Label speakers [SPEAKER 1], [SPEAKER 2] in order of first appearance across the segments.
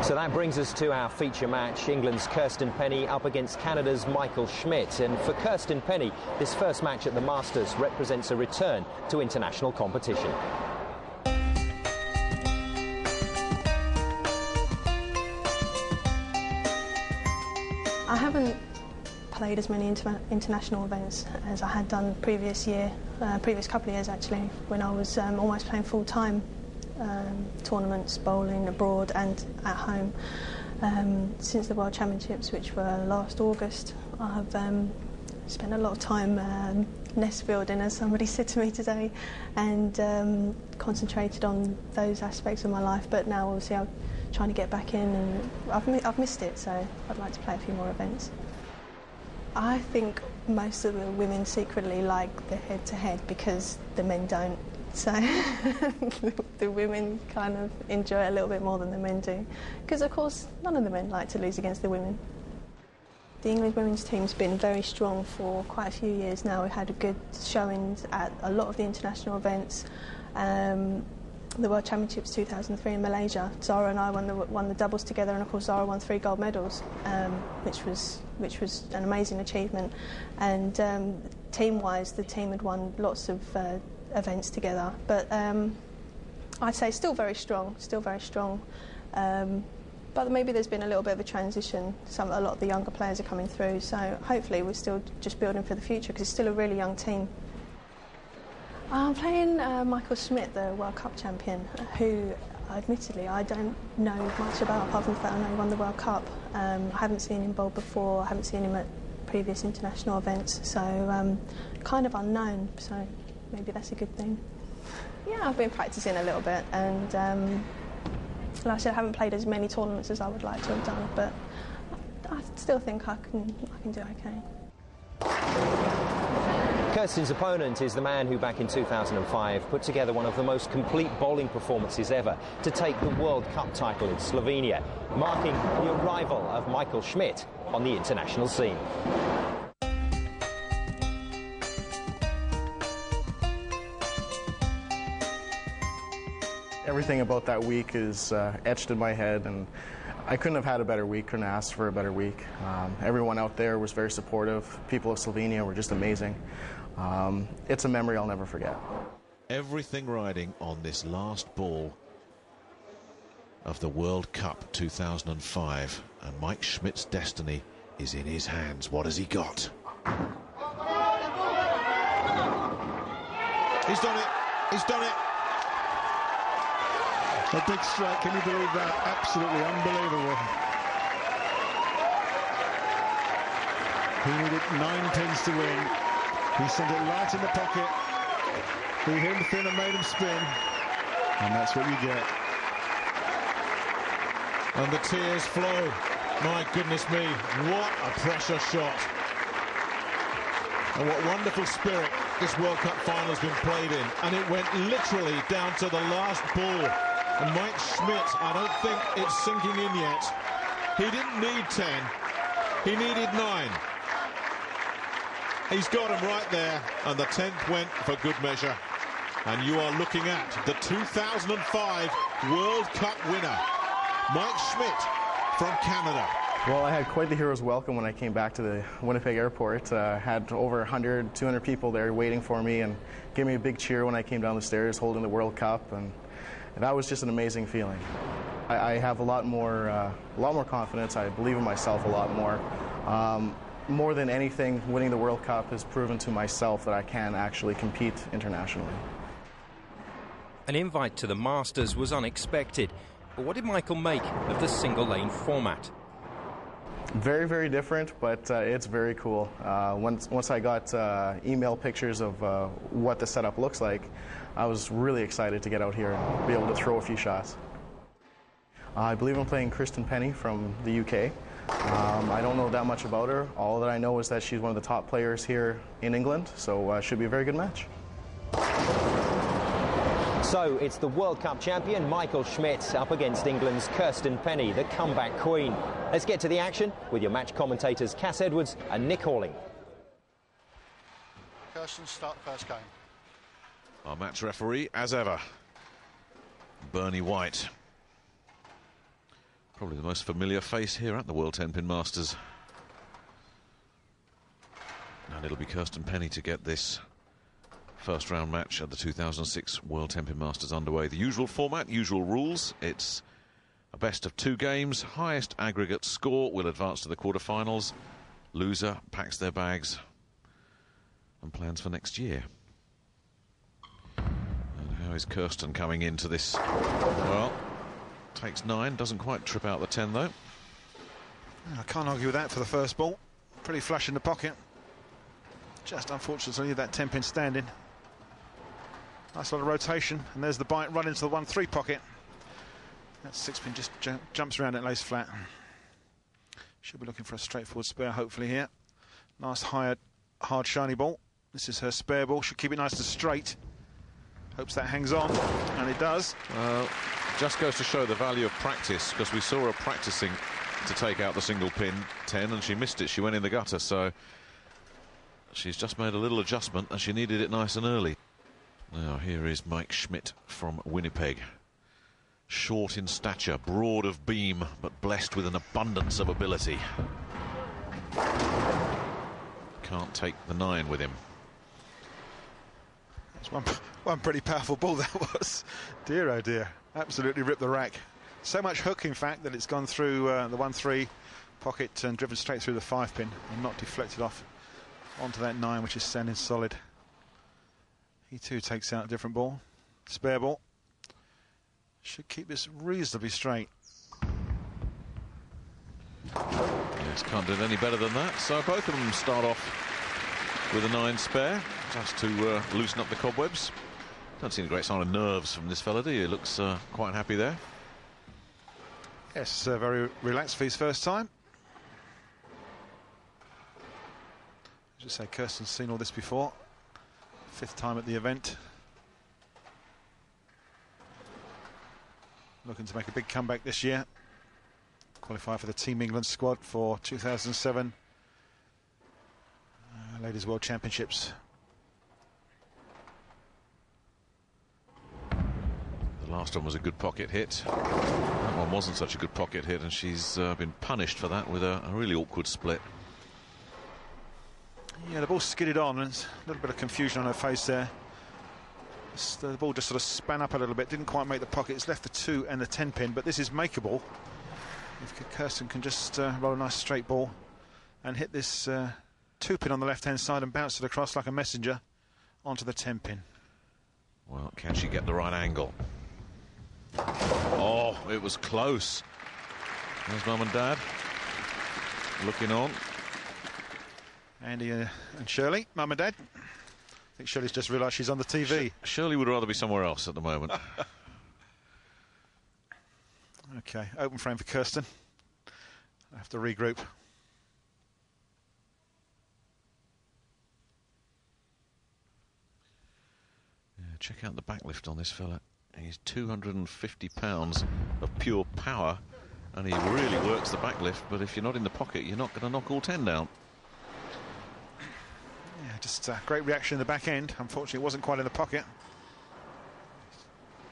[SPEAKER 1] So that brings us to our feature match, England's Kirsten Penny up against Canada's Michael Schmidt. And for Kirsten Penny, this first match at the Masters represents a return to international competition.
[SPEAKER 2] I haven't played as many international events as I had done previous couple of years actually, when I was almost playing full-time tournaments, bowling abroad and at home. Since the World Championships, which were last August, I've spent a lot of time nest building, as somebody said to me today, and concentrated on those aspects of my life. But now obviously I'm trying to get back in, and I've missed it, so I'd like to play a few more events. I think most of the women secretly like the head-to-head because the men don't. So the women kind of enjoy it a little bit more than the men do, because of course none of the men like to lose against the women. The England women's team's been very strong for quite a few years now. We've had good showings at a lot of the international events. The World Championships 2003 in Malaysia, Zara and I won the doubles together, and of course Zara won 3 gold medals, which was an amazing achievement. And team-wise, the team had won lots of events together, but I'd say still very strong. But maybe there's been a little bit of a transition. A lot of the younger players are coming through, so hopefully we're still just building for the future, because it's still a really young team. I'm playing Michael Schmidt, the World Cup champion, who admittedly I don't know much about, apart from the fact I know he won the World Cup. I haven't seen him bowl before, I haven't seen him at previous international events, so kind of unknown, so maybe that's a good thing. Yeah, I've been practising a little bit, and like I said, I haven't played as many tournaments as I would like to have done, but I still think I can do okay.
[SPEAKER 1] Kirsten's opponent is the man who back in 2005 put together one of the most complete bowling performances ever to take the World Cup title in Slovenia, marking the arrival of Michael Schmidt on the international scene.
[SPEAKER 3] Everything about that week is etched in my head, and I couldn't have had a better week, couldn't ask for a better week. Everyone out there was very supportive. People of Slovenia were just amazing. It's a memory I'll never forget.
[SPEAKER 4] Everything riding on this last ball of the World Cup 2005, and Mike Schmidt's destiny is in his hands. What has he got? He's done it. He's done it.
[SPEAKER 5] A big strike, can you believe that? Absolutely unbelievable. He needed 9 pins to win. He sent it right in the pocket. He hit him thin and made him spin. And that's what you get.
[SPEAKER 4] And the tears flow. My goodness me, what a pressure shot. And what wonderful spirit this World Cup final has been played in. And it went literally down to the last ball. And Mike Schmidt, I don't think it's sinking in yet. He didn't need 10, he needed 9. He's got him right there, and the 10th went for good measure. And you are looking at the 2005 World Cup winner, Mike Schmidt from Canada.
[SPEAKER 3] Well, I had quite the hero's welcome when I came back to the Winnipeg airport. Had over 100, 200 people there waiting for me, and gave me a big cheer when I came down the stairs holding the World Cup. And that was just an amazing feeling. I have a lot more confidence. I believe in myself a lot more. More than anything, winning the World Cup has proven to myself that I can actually compete internationally.
[SPEAKER 6] An invite to the Masters was unexpected, but what did Michael make of the single-lane format?
[SPEAKER 3] Very, very different, but it's very cool. Once I got email pictures of what the setup looks like, I was really excited to get out here and be able to throw a few shots. I believe I'm playing Kirsten Penny from the UK. I don't know that much about her. All that I know is that she's one of the top players here in England, so it should be a very good match.
[SPEAKER 1] So it's the World Cup champion Michael Schmidt up against England's Kirsten Penny, the comeback queen. Let's get to the action with your match commentators Cass Edwards and Nick Halling.
[SPEAKER 7] Kirsten, start the first game.
[SPEAKER 4] Our match referee, as ever, Bernie White.
[SPEAKER 7] Probably the most familiar face here at the World 10-pin Masters. And it'll be Kirsten Penny to get this first round match at the 2006 World 10-pin Masters underway. The usual format, usual rules. It's a best of 2 games. Highest aggregate score will advance to the quarterfinals. Loser packs their bags and plans for next year. And how is Kirsten coming into this? Well, takes 9, doesn't quite trip out the 10 though.
[SPEAKER 5] I can't argue with that for the first ball. Pretty flush in the pocket. Just unfortunately that 10-pin standing. Nice lot of rotation, and there's the bite run into the 1-3 pocket. That 6-pin just jumps around and lays flat. Should be looking for a straightforward spare hopefully here. Nice hard shiny ball. This is her spare ball. Should keep it nice and straight. Hopes that hangs on, and it does.
[SPEAKER 7] Just goes to show the value of practice, because we saw her practicing to take out the single pin 10 and she missed it. She went in the gutter, so she's just made a little adjustment and she needed it nice and early. Now here is Mike Schmidt from Winnipeg. Short in stature, broad of beam, but blessed with an abundance of ability. Can't take the 9 with him.
[SPEAKER 5] That's one pretty powerful ball that was. Dear oh dear, absolutely ripped the rack. So much hook in fact that it's gone through the 1-3 pocket and driven straight through the 5-pin and not deflected off onto that 9, which is standing solid. He too takes out a different ball. Spare ball. Should keep this reasonably straight.
[SPEAKER 7] Yes, can't do it any better than that. So both of them start off with a 9 spare, just to loosen up the cobwebs. Don't see a great sign of nerves from this fella, do you? He looks quite happy there.
[SPEAKER 5] Yes, very relaxed for his first time. Just say Kirsten's seen all this before. 5th time at the event. Looking to make a big comeback this year. Qualify for the Team England squad for 2007 Ladies World Championships.
[SPEAKER 7] The last one was a good pocket hit. That one wasn't such a good pocket hit, and she's been punished for that with a really awkward split.
[SPEAKER 5] Yeah, the ball skidded on, and a little bit of confusion on her face there. The ball just sort of span up a little bit, didn't quite make the pocket. It's left the 2 and the 10-pin, but this is makeable. If Kirsten can just roll a nice straight ball and hit this 2-pin on the left-hand side and bounce it across like a messenger onto the 10-pin.
[SPEAKER 7] Well, can she get the right angle? Oh, it was close. There's Mum and Dad looking on.
[SPEAKER 5] Andy and Shirley, Mum and Dad. I think Shirley's just realised she's on the TV.
[SPEAKER 7] Shirley would rather be somewhere else at the moment.
[SPEAKER 5] Okay, open frame for Kirsten. I have to regroup.
[SPEAKER 7] Yeah, check out the backlift on this fella. He's 250 pounds of pure power, and he really works the backlift, but if you're not in the pocket, you're not going to knock all 10 down.
[SPEAKER 5] Yeah, just a great reaction in the back end. Unfortunately, it wasn't quite in the pocket.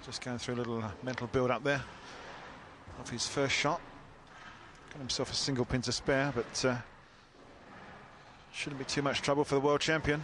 [SPEAKER 5] Just going through a little mental build-up there of his first shot. Got himself a single pin to spare, but shouldn't be too much trouble for the world champion.